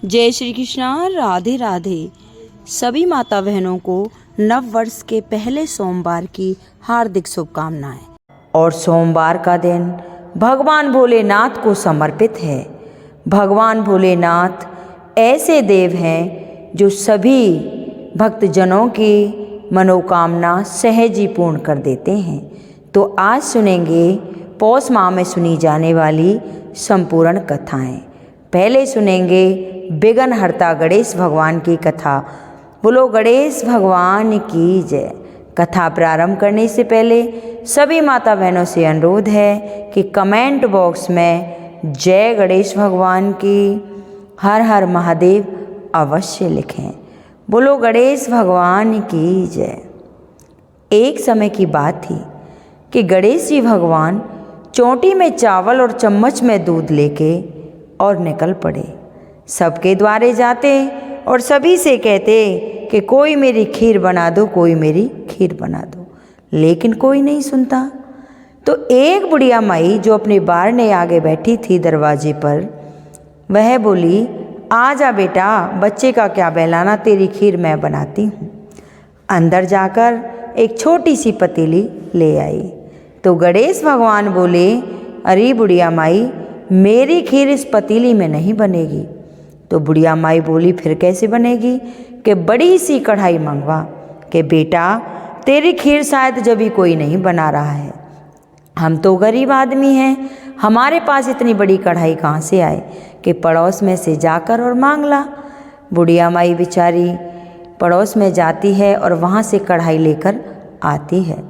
जय श्री कृष्णा, राधे राधे। सभी माता बहनों को नव वर्ष के पहले सोमवार की हार्दिक शुभकामनाएं। और सोमवार का दिन भगवान भोलेनाथ को समर्पित है। भगवान भोलेनाथ ऐसे देव हैं जो सभी भक्तजनों की मनोकामना सहज ही पूर्ण कर देते हैं। तो आज सुनेंगे पौष माह में सुनी जाने वाली संपूर्ण कथाएं। पहले सुनेंगे विघ्नहर्ता गणेश भगवान की कथा। बोलो गणेश भगवान की जय। कथा प्रारंभ करने से पहले सभी माता बहनों से अनुरोध है कि कमेंट बॉक्स में जय गणेश भगवान की, हर हर महादेव अवश्य लिखें। बोलो गणेश भगवान की जय। एक समय की बात थी कि गणेश जी भगवान चोटी में चावल और चम्मच में दूध लेके और निकल पड़े। सबके द्वारे जाते और सभी से कहते कि कोई मेरी खीर बना दो, कोई मेरी खीर बना दो, लेकिन कोई नहीं सुनता। तो एक बुढ़िया माई जो अपने बारने आगे बैठी थी दरवाजे पर, वह बोली, आ जा बेटा, बच्चे का क्या बहलाना, तेरी खीर मैं बनाती हूँ। अंदर जाकर एक छोटी सी पतीली ले आई। तो गणेश भगवान बोले, अरे बुढ़िया माई, मेरी खीर इस पतीली में नहीं बनेगी। तो बुढ़िया माई बोली, फिर कैसे बनेगी? कि बड़ी सी कढ़ाई मंगवा, कि बेटा तेरी खीर शायद जभी कोई नहीं बना रहा है, हम तो गरीब आदमी हैं, हमारे पास इतनी बड़ी कढ़ाई कहाँ से आए कि पड़ोस में से जाकर और मांग ला। बुढ़िया माई बेचारी पड़ोस में जाती है और वहाँ से कढ़ाई लेकर आती है।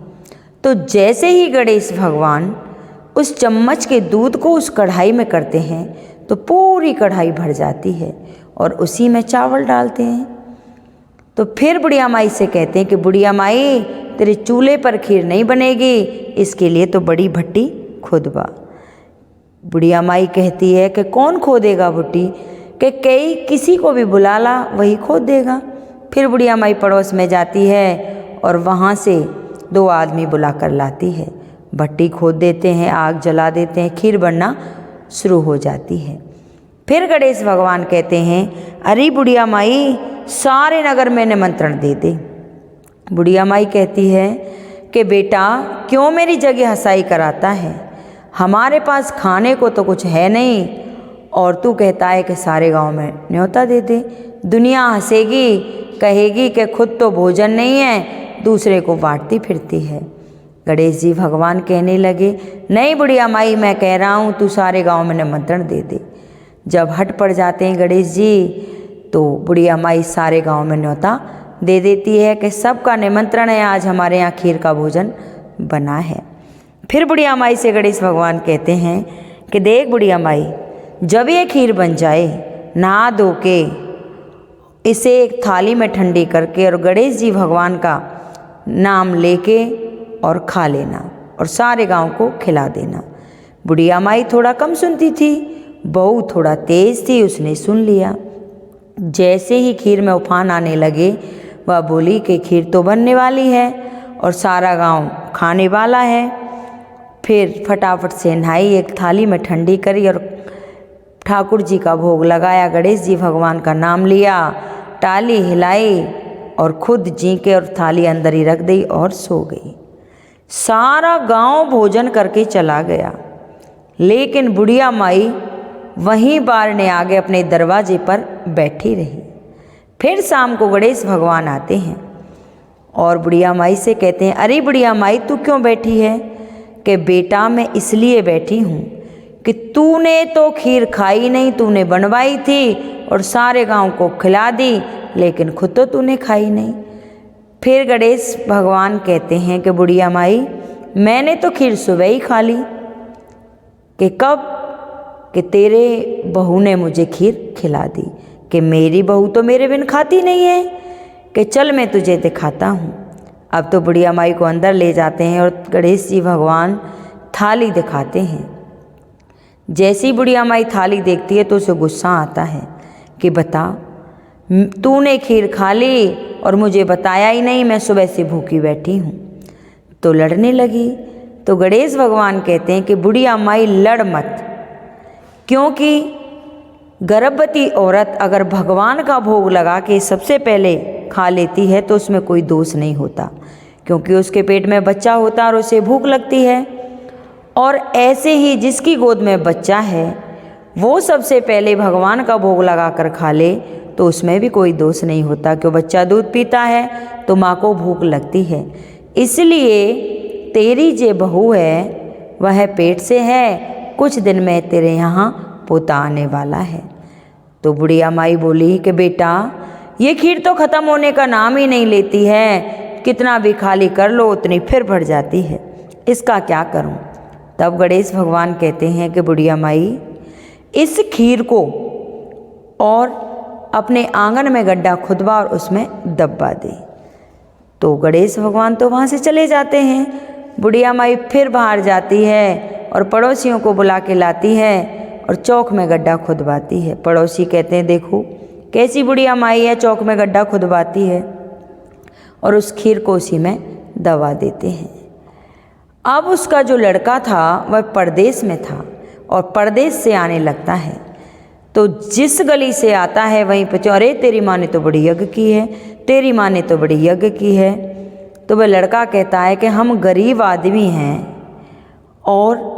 तो जैसे ही गणेश भगवान उस चम्मच के दूध को उस कढ़ाई में करते हैं तो पूरी कढ़ाई भर जाती है और उसी में चावल डालते हैं। तो फिर बुढ़िया माई से कहते हैं कि बुढ़िया माई, तेरे चूल्हे पर खीर नहीं बनेगी, इसके लिए तो बड़ी भट्टी खोदवा। बुढ़िया माई कहती है कि कौन खोदेगा भट्टी? कि कई किसी को भी बुला ला, वही खोद देगा। फिर बुढ़िया माई पड़ोस में जाती है और वहाँ से 2 आदमी बुला कर लाती है, भट्टी खोद देते हैं, आग जला देते हैं, खीर बनना शुरू हो जाती है। फिर गणेश भगवान कहते हैं, अरे बुढ़िया माई, सारे नगर में निमंत्रण दे दे। बुढ़िया माई कहती है कि बेटा क्यों मेरी जगह हंसाई कराता है, हमारे पास खाने को तो कुछ है नहीं और तू कहता है कि सारे गांव में न्योता दे दे। दुनिया हंसेगी, कहेगी कि खुद तो भोजन नहीं है, दूसरे को बांटती फिरती है। गणेश जी भगवान कहने लगे, नहीं बुढ़िया माई, मैं कह रहा हूँ तू सारे गांव में निमंत्रण दे दे। जब हट पड़ जाते हैं गणेश जी, तो बुढ़िया माई सारे गांव में न्योता दे देती है कि सबका निमंत्रण है, आज हमारे यहाँ खीर का भोजन बना है। फिर बुढ़िया माई से गणेश भगवान कहते हैं कि देख बुढ़िया माई, जब ये खीर बन जाए, नहा धो के इसे एक थाली में ठंडी करके और गणेश जी भगवान का नाम लेके और खा लेना और सारे गांव को खिला देना। बुढ़िया माई थोड़ा कम सुनती थी, बहू थोड़ा तेज थी, उसने सुन लिया। जैसे ही खीर में उफान आने लगे, वह बोली कि खीर तो बनने वाली है और सारा गांव खाने वाला है। फिर फटाफट से नहाई, एक थाली में ठंडी करी और ठाकुर जी का भोग लगाया, गणेश जी भगवान का नाम लिया, टाली हिलाई और खुद जी के और थाली अंदर ही रख दी और सो गई। सारा गांव भोजन करके चला गया, लेकिन बुढ़िया माई वहीं बारने आगे अपने दरवाजे पर बैठी रही। फिर शाम को गणेश भगवान आते हैं और बुढ़िया माई से कहते हैं, अरे बुढ़िया माई, तू क्यों बैठी है? कि बेटा मैं इसलिए बैठी हूँ कि तूने तो खीर खाई नहीं, तूने बनवाई थी और सारे गांव को खिला दी, लेकिन खुद तो तूने खाई नहीं। फिर गणेश भगवान कहते हैं कि बुढ़िया माई, मैंने तो खीर सुबह ही खा ली। कि कब? कि तेरे बहू ने मुझे खीर खिला दी। कि मेरी बहू तो मेरे बिन खाती नहीं है। कि चल मैं तुझे दिखाता हूँ। अब तो बुढ़िया माई को अंदर ले जाते हैं और गणेश जी भगवान थाली दिखाते हैं। जैसी बुढ़िया माई थाली देखती है तो उसे गुस्सा आता है कि बता, तूने खीर खा ली और मुझे बताया ही नहीं, मैं सुबह से भूखी बैठी हूँ। तो लड़ने लगी। तो गणेश भगवान कहते हैं कि बुढ़िया माई लड़ मत, क्योंकि गर्भवती औरत अगर भगवान का भोग लगा के सबसे पहले खा लेती है तो उसमें कोई दोष नहीं होता, क्योंकि उसके पेट में बच्चा होता है और उसे भूख लगती है। और ऐसे ही जिसकी गोद में बच्चा है वो सबसे पहले भगवान का भोग लगा कर खा ले तो उसमें भी कोई दोष नहीं होता, क्यों बच्चा दूध पीता है तो माँ को भूख लगती है। इसलिए तेरी जे बहू है वह पेट से है, कुछ दिन में तेरे यहाँ पोता आने वाला है। तो बुढ़िया माई बोली कि बेटा ये खीर तो ख़त्म होने का नाम ही नहीं लेती है, कितना भी खाली कर लो उतनी फिर बढ़ जाती है, इसका क्या करूं। तब गणेश भगवान कहते हैं कि बुढ़िया माई इस खीर को और अपने आंगन में गड्ढा खुदवा और उसमें दबा दे। तो गणेश भगवान तो वहाँ से चले जाते हैं। बुढ़िया माई फिर बाहर जाती है और पड़ोसियों को बुला के लाती है और चौक में गड्ढा खुदवाती है। पड़ोसी कहते हैं देखो कैसी बुढ़िया माई है, चौक में गड्ढा खुदवाती है, और उस खीर को उसी में दबा देते हैं। अब उसका जो लड़का था वह परदेश में था और परदेश से आने लगता है, तो जिस गली से आता है वहीं पर अरे तेरी माँ ने तो बड़ी यज्ञ की है, तेरी माँ ने तो बड़ी यज्ञ की है। तो वह लड़का कहता है कि हम गरीब आदमी हैं और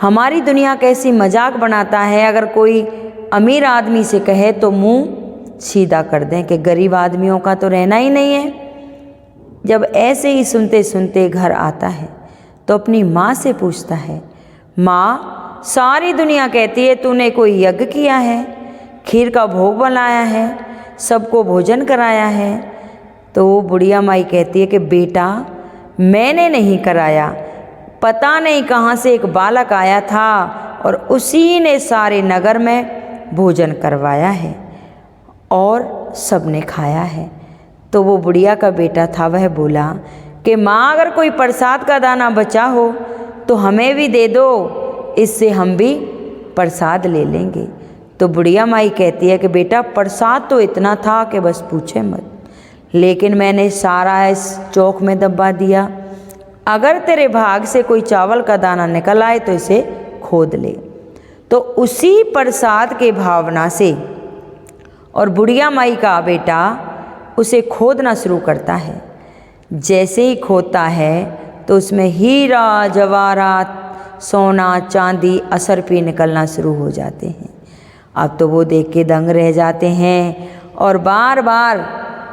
हमारी दुनिया कैसी मजाक बनाता है, अगर कोई अमीर आदमी से कहे तो मुंह सीधा कर दें कि गरीब आदमियों का तो रहना ही नहीं है। जब ऐसे ही सुनते सुनते घर आता है तो अपनी माँ से पूछता है, माँ सारी दुनिया कहती है तूने कोई यज्ञ किया है, खीर का भोग बनाया है, सबको भोजन कराया है। तो वो बुढ़िया माई कहती है कि बेटा मैंने नहीं कराया, पता नहीं कहाँ से एक बालक आया था और उसी ने सारे नगर में भोजन करवाया है और सबने खाया है। तो वो बुढ़िया का बेटा था वह बोला कि माँ अगर कोई प्रसाद का दाना बचा हो तो हमें भी दे दो, इससे हम भी प्रसाद ले लेंगे। तो बुढ़िया माई कहती है कि बेटा प्रसाद तो इतना था कि बस पूछे मत, लेकिन मैंने सारा इस चौक में दबा दिया। अगर तेरे भाग से कोई चावल का दाना निकल आए तो इसे खोद ले। तो उसी प्रसाद के भावना से और बुढ़िया माई का बेटा उसे खोदना शुरू करता है। जैसे ही खोदता है तो उसमें हीरा जवाहरात सोना चांदी असरफी निकलना शुरू हो जाते हैं। अब तो वो देख के दंग रह जाते हैं और बार बार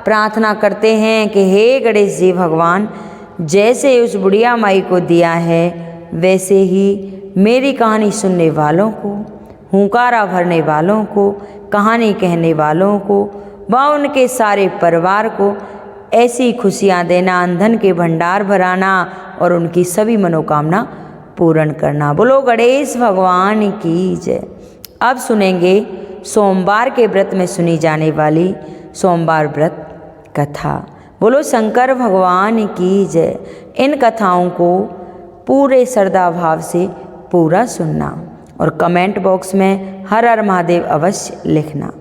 प्रार्थना करते हैं कि हे गणेश जी भगवान, जैसे उस बुढ़िया माई को दिया है वैसे ही मेरी कहानी सुनने वालों को, हुंकारा भरने वालों को, कहानी कहने वालों को व उनके सारे परिवार को ऐसी खुशियाँ देना, अंधन के भंडार भराना और उनकी सभी मनोकामना पूर्ण करना। बोलो गणेश भगवान की जय। अब सुनेंगे सोमवार के व्रत में सुनी जाने वाली सोमवार व्रत कथा। बोलो शंकर भगवान की जय। इन कथाओं को पूरे श्रद्धा भाव से पूरा सुनना और कमेंट बॉक्स में हर हर महादेव अवश्य लिखना।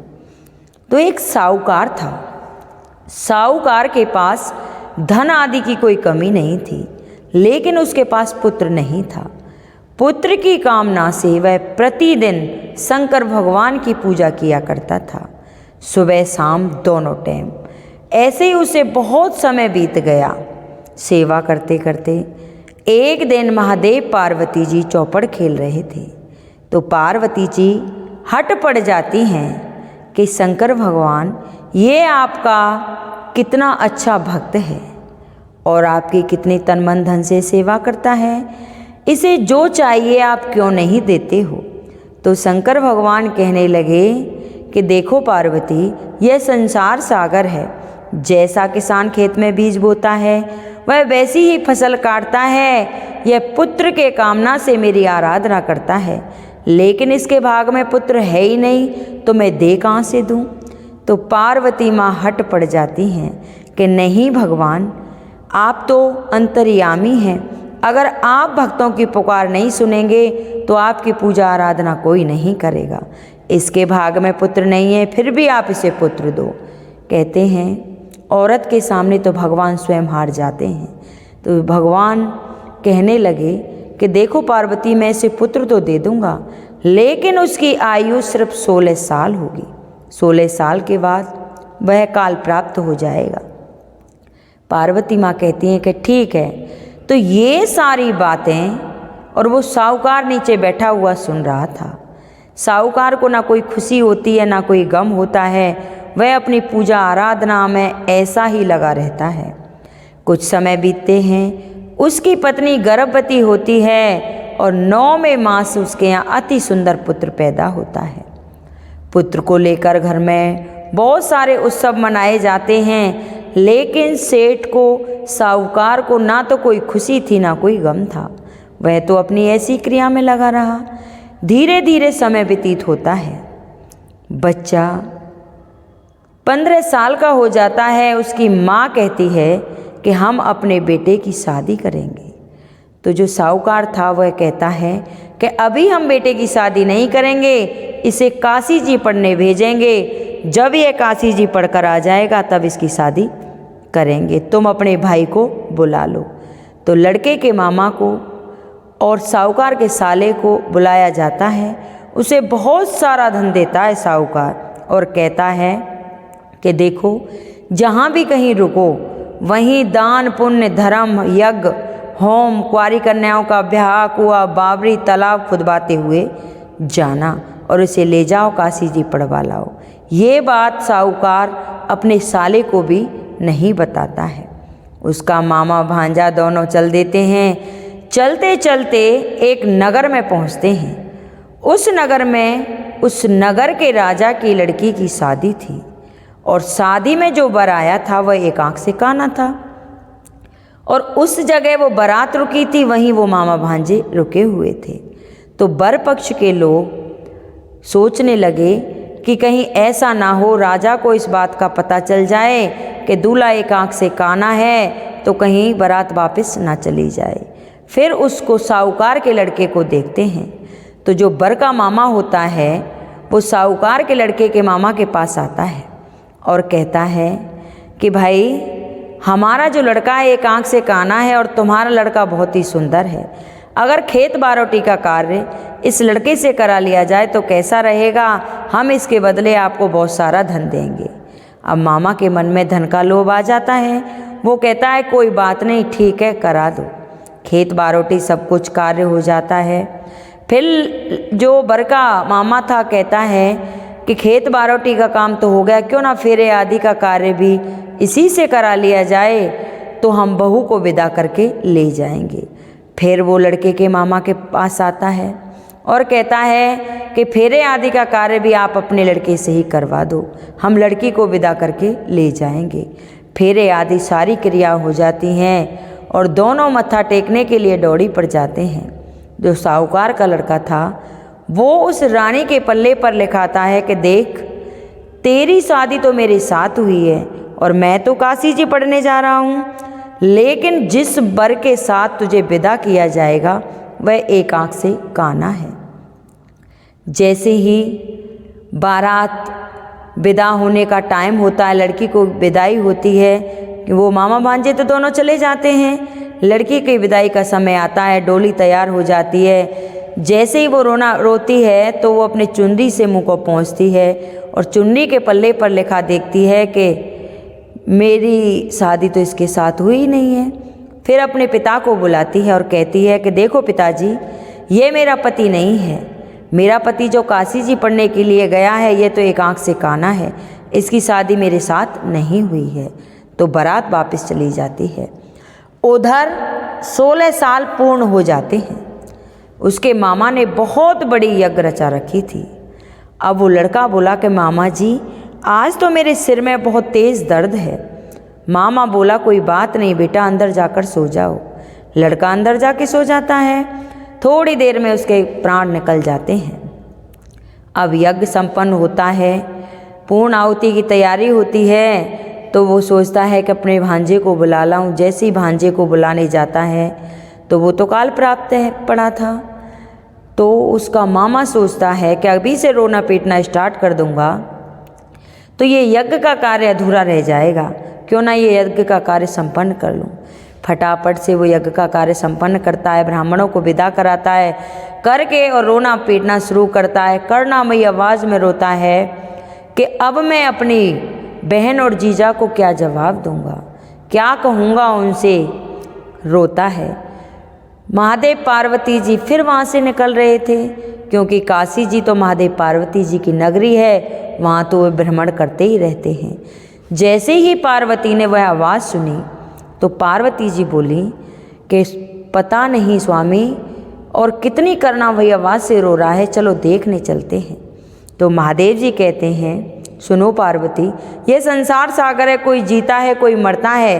तो एक साहूकार था। साहूकार के पास धन आदि की कोई कमी नहीं थी, लेकिन उसके पास पुत्र नहीं था। पुत्र की कामना से वह प्रतिदिन शंकर भगवान की पूजा किया करता था, सुबह शाम दोनों टाइम। ऐसे ही उसे बहुत समय बीत गया सेवा करते करते। एक दिन महादेव पार्वती जी चौपड़ खेल रहे थे, तो पार्वती जी हट पड़ जाती हैं कि शंकर भगवान ये आपका कितना अच्छा भक्त है और आपकी कितनी तन मन धन से सेवा करता है, इसे जो चाहिए आप क्यों नहीं देते हो। तो शंकर भगवान कहने लगे कि देखो पार्वती, यह संसार सागर है। जैसा किसान खेत में बीज बोता है वह वैसी ही फसल काटता है। यह पुत्र के कामना से मेरी आराधना करता है, लेकिन इसके भाग में पुत्र है ही नहीं, तो मैं दे कहाँ से दूँ। तो पार्वती माँ हट पड़ जाती हैं कि नहीं भगवान, आप तो अंतर्यामी हैं। अगर आप भक्तों की पुकार नहीं सुनेंगे तो आपकी पूजा आराधना कोई नहीं करेगा। इसके भाग में पुत्र नहीं है, फिर भी आप इसे पुत्र दो। कहते हैं औरत के सामने तो भगवान स्वयं हार जाते हैं। तो भगवान कहने लगे कि देखो पार्वती, मैं इसे पुत्र तो दे दूँगा, लेकिन उसकी आयु सिर्फ 16 साल होगी। 16 साल के बाद वह काल प्राप्त हो जाएगा। पार्वती माँ कहती हैं कि ठीक है। तो ये सारी बातें, और वो साहूकार नीचे बैठा हुआ सुन रहा था। साहूकार को ना कोई खुशी होती है ना कोई गम होता है, वह अपनी पूजा आराधना में ऐसा ही लगा रहता है। कुछ समय बीतते हैं, उसकी पत्नी गर्भवती होती है और 9वें मास उसके यहाँ अति सुंदर पुत्र पैदा होता है। पुत्र को लेकर घर में बहुत सारे उत्सव मनाए जाते हैं, लेकिन सेठ को, साहूकार को ना तो कोई खुशी थी ना कोई गम था। वह तो अपनी ऐसी क्रिया में लगा रहा। धीरे धीरे समय व्यतीत होता है। बच्चा 15 साल का हो जाता है। उसकी माँ कहती है कि हम अपने बेटे की शादी करेंगे। तो जो साहूकार था वह कहता है कि अभी हम बेटे की शादी नहीं करेंगे, इसे काशी जी पढ़ने भेजेंगे। जब ये काशी जी पढ़कर आ जाएगा तब इसकी शादी करेंगे, तुम अपने भाई को बुला लो। तो लड़के के मामा को और साहूकार के साले को बुलाया जाता है। उसे बहुत सारा धन देता है साहूकार और कहता है कि देखो, जहाँ भी कहीं रुको वहीं दान पुण्य धर्म यज्ञ होम कुंवारी कन्याओं का ब्याह कुआं बावरी तालाब खुदवाते हुए जाना और उसे ले जाओ काशी जी पढ़वा लाओ। ये बात साहूकार अपने साले को भी नहीं बताता है। उसका मामा भांजा दोनों चल देते हैं। चलते चलते एक नगर में पहुंचते हैं। उस नगर के राजा की लड़की की शादी थी और शादी में जो वर आया था वह एक आंख से काना था। और उस जगह वो बारात रुकी थी, वहीं वो मामा भांजे रुके हुए थे। तो वर पक्ष के लोग सोचने लगे कि कहीं ऐसा ना हो राजा को इस बात का पता चल जाए कि दूल्हा एक आंख से काना है, तो कहीं बारात वापस ना चली जाए। फिर उसको साहूकार के लड़के को देखते हैं। तो जो वर का मामा होता है वो साहूकार के लड़के के मामा के पास आता है और कहता है कि भाई, हमारा जो लड़का है एक आंख से काना है और तुम्हारा लड़का बहुत ही सुंदर है। अगर खेत बारोटी का कार्य इस लड़के से करा लिया जाए तो कैसा रहेगा? हम इसके बदले आपको बहुत सारा धन देंगे। अब मामा के मन में धन का लोभ आ जाता है। वो कहता है कोई बात नहीं, ठीक है, करा दो। खेत बारोटी सब कुछ कार्य हो जाता है। फिर जो वर का मामा था कहता है कि खेत बारोटी का काम तो हो गया, क्यों ना फेरे आदि का कार्य भी इसी से करा लिया जाए, तो हम बहू को विदा करके ले जाएंगे। फिर वो लड़के के मामा के पास आता है और कहता है कि फेरे आदि का कार्य भी आप अपने लड़के से ही करवा दो, हम लड़की को विदा करके ले जाएंगे। फेरे आदि सारी क्रिया हो जाती हैं और दोनों मत्था टेकने के लिए दौड़ी पड़ जाते हैं। जो साहूकार का लड़का था वो उस रानी के पल्ले पर लिखाता है कि देख, तेरी शादी तो मेरे साथ हुई है और मैं तो काशी जी पढ़ने जा रहा हूँ, लेकिन जिस वर के साथ तुझे विदा किया जाएगा वह एक आंख से काना है। जैसे ही बारात विदा होने का टाइम होता है, लड़की को विदाई होती है, कि वो मामा भांजे तो दोनों चले जाते हैं। लड़की की विदाई का समय आता है, डोली तैयार हो जाती है। जैसे ही वो रोती है तो वो अपने चुनरी से मुंह को पोंछती है और चुनरी के पल्ले पर लिखा देखती है कि मेरी शादी तो इसके साथ हुई नहीं है। फिर अपने पिता को बुलाती है और कहती है कि देखो पिताजी, ये मेरा पति नहीं है। मेरा पति जो काशी जी पढ़ने के लिए गया है ये तो एक आंख से काना है, इसकी शादी मेरे साथ नहीं हुई है। तो बारात वापस चली जाती है। उधर 16 साल पूर्ण हो जाते हैं। उसके मामा ने बहुत बड़ी यज्ञ रचा रखी थी। अब वो लड़का बोला कि मामा जी, आज तो मेरे सिर में बहुत तेज़ दर्द है। मामा बोला कोई बात नहीं बेटा, अंदर जाकर सो जाओ। लड़का अंदर जाके सो जाता है। थोड़ी देर में उसके प्राण निकल जाते हैं। अब यज्ञ संपन्न होता है, पूर्ण आहुति की तैयारी होती है। तो वो सोचता है कि अपने भांजे को बुला लाऊं। जैसे ही भांजे को बुलाने जाता है तो वो तो काल प्राप्त पड़ा था। तो उसका मामा सोचता है कि अभी से रोना पीटना स्टार्ट कर दूंगा तो ये यज्ञ का कार्य अधूरा रह जाएगा, क्यों ना ये यज्ञ का कार्य संपन्न कर लूं। फटाफट से वो यज्ञ का कार्य संपन्न करता है, ब्राह्मणों को विदा कराता है, करके और रोना पीटना शुरू करता है। करुणामयी आवाज़ में रोता है कि अब मैं अपनी बहन और जीजा को क्या जवाब दूंगा, क्या कहूँगा उनसे। रोता है। महादेव पार्वती जी फिर वहाँ से निकल रहे थे, क्योंकि काशी जी तो महादेव पार्वती जी की नगरी है, वहाँ तो वे भ्रमण करते ही रहते हैं। जैसे ही पार्वती ने वह आवाज़ सुनी तो पार्वती जी बोली कि पता नहीं स्वामी, और कितनी करुणामयी आवाज़ से रो रहा है, चलो देखने चलते हैं। तो महादेव जी कहते हैं, सुनो पार्वती, ये संसार सागर है, कोई जीता है कोई मरता है,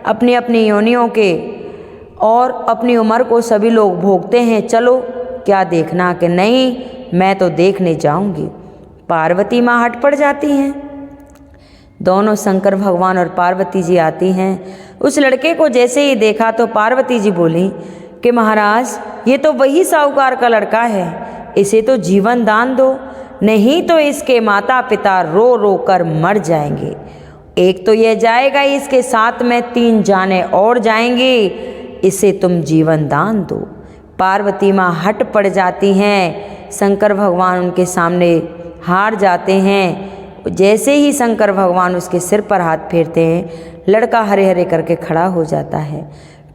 अपनी अपनी योनियों के और अपनी उम्र को सभी लोग भोगते हैं, चलो क्या देखना। कि नहीं, मैं तो देखने जाऊंगी। पार्वती माँ हट पड़ जाती हैं। दोनों शंकर भगवान और पार्वती जी आती हैं। उस लड़के को जैसे ही देखा तो पार्वती जी बोली कि महाराज, ये तो वही साहूकार का लड़का है, इसे तो जीवन दान दो, नहीं तो इसके माता पिता रो रो कर मर जाएंगे। एक तो यह जाएगा, इसके साथ में 3 जाने और जाएंगी, इसे तुम जीवन दान दो। पार्वती माँ हट पड़ जाती हैं। शंकर भगवान उनके सामने हार जाते हैं। जैसे ही शंकर भगवान उसके सिर पर हाथ फेरते हैं, लड़का हरे हरे करके खड़ा हो जाता है।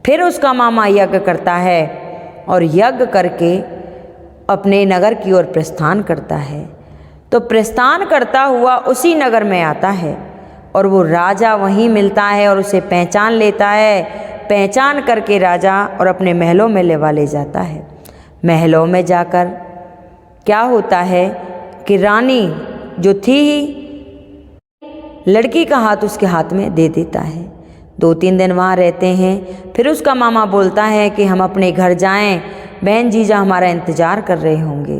फिर उसका मामा यज्ञ करता है और यज्ञ करके अपने नगर की ओर प्रस्थान करता है। तो प्रस्थान करता हुआ उसी नगर में आता है और वो राजा वहीं मिलता है और उसे पहचान लेता है। पहचान करके राजा और अपने महलों में ले जाता है। महलों में जाकर क्या होता है कि रानी जो थी लड़की का हाथ उसके हाथ में दे देता है। 2-3 दिन वहाँ रहते हैं। फिर उसका मामा बोलता है कि हम अपने घर जाएं, बहन जीजा हमारा इंतज़ार कर रहे होंगे।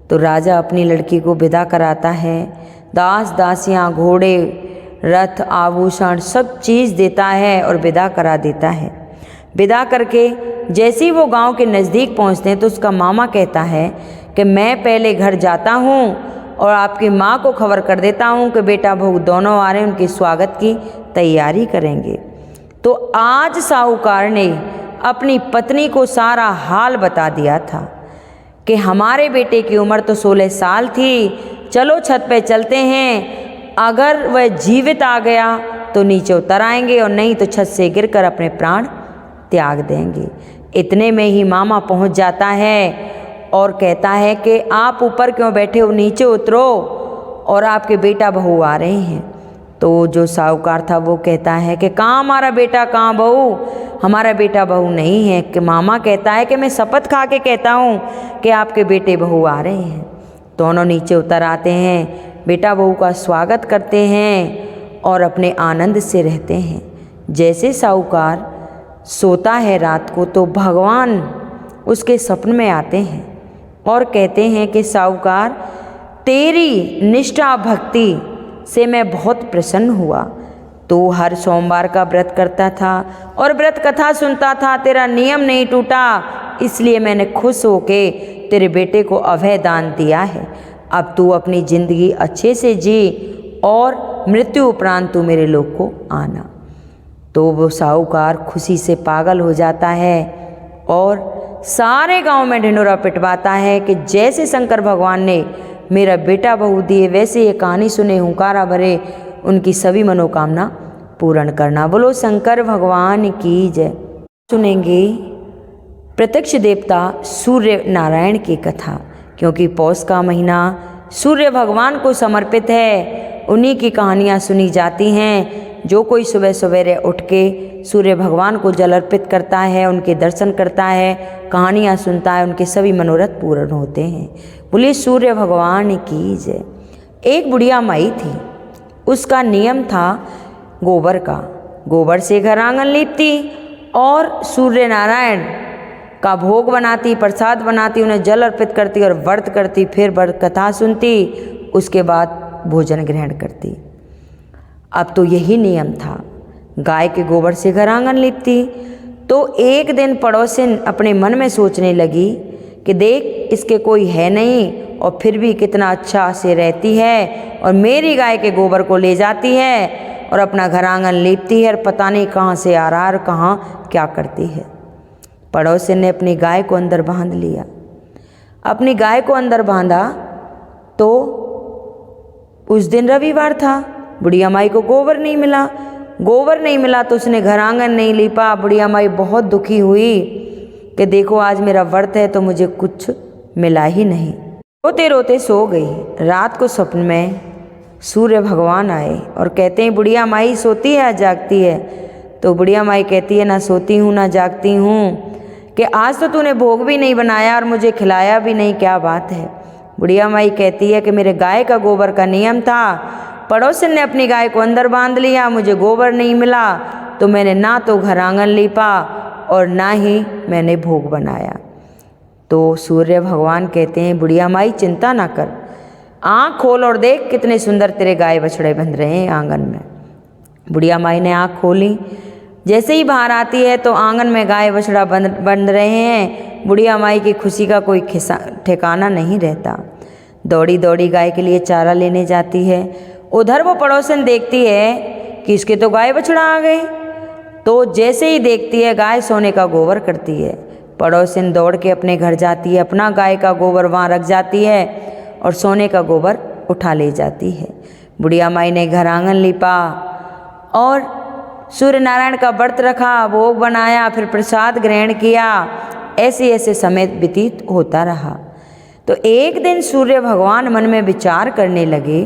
तो राजा अपनी लड़की को विदा कराता है। दास दासियाँ, घोड़े, रथ, आभूषण सब चीज़ देता है और विदा करा देता है। विदा करके जैसे ही वो गांव के नज़दीक पहुंचते हैं तो उसका मामा कहता है कि मैं पहले घर जाता हूं और आपकी माँ को खबर कर देता हूं कि बेटा बहू दोनों आ रहे हैं, उनके स्वागत की तैयारी करेंगे। तो आज साहूकार ने अपनी पत्नी को सारा हाल बता दिया था कि हमारे बेटे की उम्र तो 16 साल थी, चलो छत पे चलते हैं, अगर वह जीवित आ गया तो नीचे उतर आएंगे और नहीं तो छत से गिरकर अपने प्राण त्याग देंगे। इतने में ही मामा पहुंच जाता है और कहता है कि आप ऊपर क्यों बैठे हो, नीचे उतरो और आपके बेटा बहू आ रहे हैं। तो जो साहूकार था वो कहता है कि कहाँ हमारा बेटा, कहाँ बहू, हमारा बेटा बहू नहीं है। कि मामा कहता है कि मैं शपथ खा के कहता हूँ कि आपके बेटे बहू आ रहे हैं। दोनों नीचे उतर आते हैं, बेटा बहू का स्वागत करते हैं और अपने आनंद से रहते हैं। जैसे साहूकार सोता है रात को तो भगवान उसके सपन में आते हैं और कहते हैं कि साहूकार, तेरी निष्ठा भक्ति से मैं बहुत प्रसन्न हुआ। तो हर सोमवार का व्रत करता था और व्रत कथा सुनता था, तेरा नियम नहीं टूटा, इसलिए मैंने खुश होके तेरे बेटे को अभय दान दिया है। अब तू अपनी ज़िंदगी अच्छे से जी और मृत्यु उपरांत तू मेरे लोक को आना। तो वो साहूकार खुशी से पागल हो जाता है और सारे गांव में ढिंढोरा पिटवाता है कि जैसे शंकर भगवान ने मेरा बेटा बहू दिए, वैसे ये कहानी सुने हुंकारा भरे उनकी सभी मनोकामना पूर्ण करना। बोलो शंकर भगवान की जय। सुनेंगे प्रत्यक्ष देवता सूर्य नारायण की कथा, क्योंकि पौष का महीना सूर्य भगवान को समर्पित है। उन्हीं की कहानियाँ सुनी जाती हैं। जो कोई सुबह सवेरे उठ के सूर्य भगवान को जल अर्पित करता है, उनके दर्शन करता है, कहानियाँ सुनता है, उनके सभी मनोरथ पूर्ण होते हैं। बोलिए सूर्य भगवान की जय। एक बुढ़िया माई थी, उसका नियम था गोबर का। गोबर से घर आंगन लीपती और सूर्य नारायण का भोग बनाती, प्रसाद बनाती, उन्हें जल अर्पित करती और व्रत करती, फिर व्रत कथा सुनती, उसके बाद भोजन ग्रहण करती। अब तो यही नियम था। गाय के गोबर से घर आंगन लीपती। तो एक दिन पड़ोसिन अपने मन में सोचने लगी कि देख, इसके कोई है नहीं और फिर भी कितना अच्छा से रहती है और मेरी गाय के गोबर को ले जाती है और अपना घर आंगन लीपती है और पता नहीं कहाँ से आ रहा है और कहाँ क्या करती है। पड़ोसी ने अपनी गाय को अंदर बांध लिया। अपनी गाय को अंदर बांधा तो उस दिन रविवार था। बुढ़िया माई को गोबर नहीं मिला। गोबर नहीं मिला तो उसने घर आंगन नहीं लीपा। बुढ़िया माई बहुत दुखी हुई कि देखो आज मेरा व्रत है तो मुझे कुछ मिला ही नहीं। रोते रोते सो गई। रात को स्वप्न में सूर्य भगवान आए और कहते हैं बुढ़िया माई सोती है या जागती है? तो बुढ़िया माई कहती है ना सोती हूँ ना जागती हूँ, कि आज तो तूने भोग भी नहीं बनाया और मुझे खिलाया भी नहीं, क्या बात है? बुढ़िया माई कहती है कि मेरे गाय का गोबर का नियम था, पड़ोसन ने अपनी गाय को अंदर बांध लिया, मुझे गोबर नहीं मिला तो मैंने ना तो घर आंगन लीपा और ना ही मैंने भोग बनाया। तो सूर्य भगवान कहते हैं बुढ़िया माई चिंता ना कर, आँख खोल और देख कितने सुंदर तेरे गाय बछड़े बंध रहे हैं आंगन में। बुढ़िया माई ने आँख खोली। जैसे ही बाहर आती है तो आंगन में गाय बछड़ा बंध रहे हैं। बुढ़िया माई की खुशी का कोई ठिकाना नहीं रहता। दौड़ी दौड़ी गाय के लिए चारा लेने जाती है। उधर वो पड़ोसन देखती है कि इसके तो गाय बछड़ा आ गए। तो जैसे ही देखती है गाय सोने का गोबर करती है। पड़ोसन दौड़ के अपने घर जाती है, अपना गाय का गोबर वहाँ रख जाती है और सोने का गोबर उठा ले जाती है। बुढ़िया माई ने घर आंगन लीपा और सूर्य नारायण का व्रत रखा, भोग बनाया, फिर प्रसाद ग्रहण किया। ऐसे ऐसे समय व्यतीत होता रहा। तो एक दिन सूर्य भगवान मन में विचार करने लगे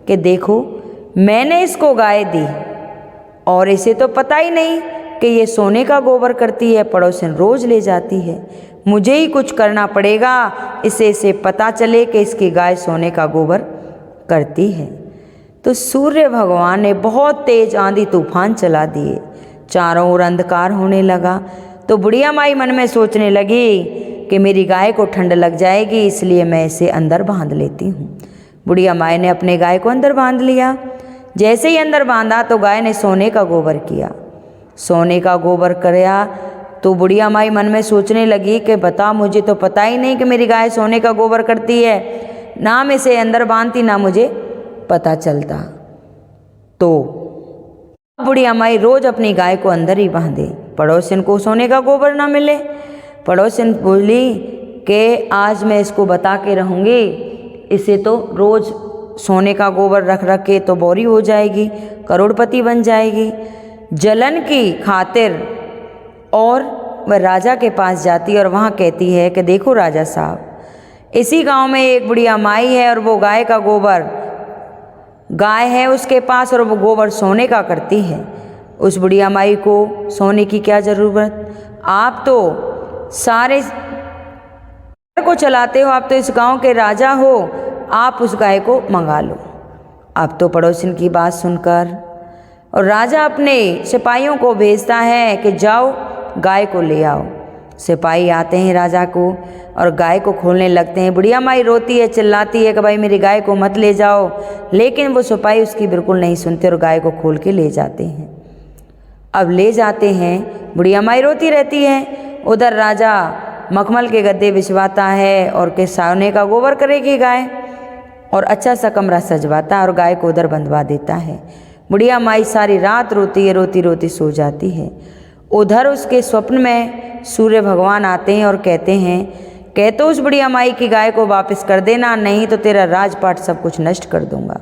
कि देखो मैंने इसको गाय दी और इसे तो पता ही नहीं कि ये सोने का गोबर करती है, पड़ोसन रोज ले जाती है। मुझे ही कुछ करना पड़ेगा, इसे पता चले कि इसकी गाय सोने का गोबर करती है। तो सूर्य भगवान ने बहुत तेज आंधी तूफान चला दिए। चारों ओर अंधकार होने लगा। तो बुढ़िया माई मन में सोचने लगी कि मेरी गाय को ठंड लग जाएगी, इसलिए मैं इसे अंदर बांध लेती हूँ। बुढ़िया माई ने अपने गाय को अंदर बांध लिया। जैसे ही अंदर बांधा तो गाय ने सोने का गोबर किया। सोने का गोबर किया तो बुढ़िया माई मन में सोचने लगी कि बता, मुझे तो पता ही नहीं कि मेरी गाय सोने का गोबर करती है, ना मैं इसे अंदर बांधती ना मुझे पता चलता। तो बुढ़िया माई रोज अपनी गाय को अंदर ही बांधे, पड़ोसन को सोने का गोबर ना मिले। पड़ोसन बोली कि आज मैं इसको बता के रहूँगी, इसे तो रोज सोने का गोबर रख रख के तो बोरी हो जाएगी, करोड़पति बन जाएगी। जलन की खातिर और वह राजा के पास जाती है और वहाँ कहती है कि देखो राजा साहब, इसी गांव में एक बुढ़िया माई है और वो गाय का गोबर, गाय है उसके पास और वो गोबर सोने का करती है। उस बुढ़िया माई को सोने की क्या ज़रूरत, आप तो सारे को चलाते हो, आप तो इस गांव के राजा हो, आप उस गाय को मंगा लो। अब तो पड़ोसन की बात सुनकर और राजा अपने सिपाहियों को भेजता है कि जाओ गाय को ले आओ। सिपाही आते हैं राजा को और गाय को खोलने लगते हैं। बुढ़िया माई रोती है, चिल्लाती है कि भाई मेरी गाय को मत ले जाओ, लेकिन वो सिपाही उसकी बिल्कुल नहीं सुनते और गाय को खोल के ले जाते हैं। अब ले जाते हैं, बुढ़िया माई रोती रहती है। उधर राजा मखमल के गद्दे बिछवाता है और के सोने का गोबर करेगी गाय और अच्छा सा कमरा सजवाता है और गाय को उधर बंधवा देता है। बुढ़िया माई सारी रात रोती है, रोती रोती सो जाती है। उधर उसके स्वप्न में सूर्य भगवान आते हैं और कहते हैं तो उस बुढ़िया माई की गाय को वापस कर देना, नहीं तो तेरा राजपाट सब कुछ नष्ट कर दूंगा।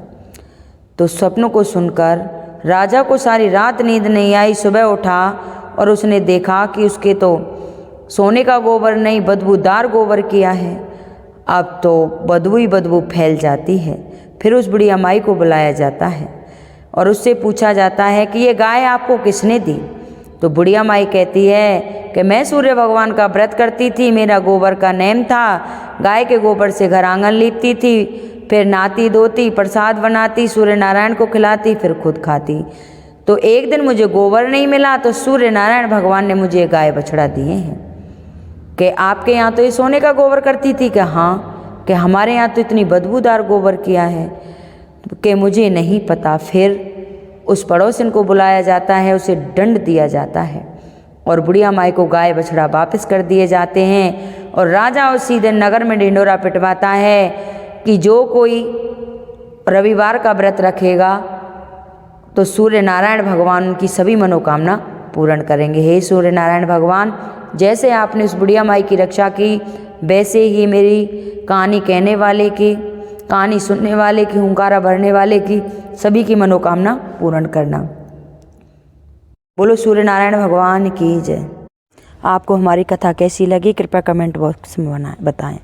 तो स्वप्न को सुनकर राजा को सारी रात नींद नहीं आई। सुबह उठा और उसने देखा कि उसके तो सोने का गोबर नहीं, बदबूदार गोबर किया है। अब तो बदबू ही बदबू फैल जाती है। फिर उस बुढ़िया माई को बुलाया जाता है और उससे पूछा जाता है कि ये गाय आपको किसने दी। तो बुढ़िया माई कहती है कि मैं सूर्य भगवान का व्रत करती थी, मेरा गोबर का नेम था, गाय के गोबर से घर आंगन लीपती थी, फिर नहाती धोती, प्रसाद बनाती, सूर्य नारायण को खिलाती, फिर खुद खाती। तो एक दिन मुझे गोबर नहीं मिला तो सूर्य नारायण भगवान ने मुझे गाय बछड़ा दिए हैं। कि आपके यहाँ तो ये सोने का गोबर करती थी? कि हाँ। कि हमारे यहाँ तो इतनी बदबूदार गोबर किया है कि मुझे नहीं पता। फिर उस पड़ोसन को बुलाया जाता है, उसे दंड दिया जाता है और बुढ़िया माई को गाय बछड़ा वापस कर दिए जाते हैं। और राजा उसी दिन नगर में ढिंडोरा पिटवाता है कि जो कोई रविवार का व्रत रखेगा तो सूर्य नारायण भगवान उनकी सभी मनोकामना पूर्ण करेंगे। हे सूर्य नारायण भगवान, जैसे आपने उस बुढ़िया माई की रक्षा की, वैसे ही मेरी कहानी कहने वाले की, कहानी सुनने वाले की, हुंकारा भरने वाले की सभी की मनोकामना पूर्ण करना। बोलो सूर्य नारायण भगवान की जय। आपको हमारी कथा कैसी लगी कृपया कमेंट बॉक्स में बताएं।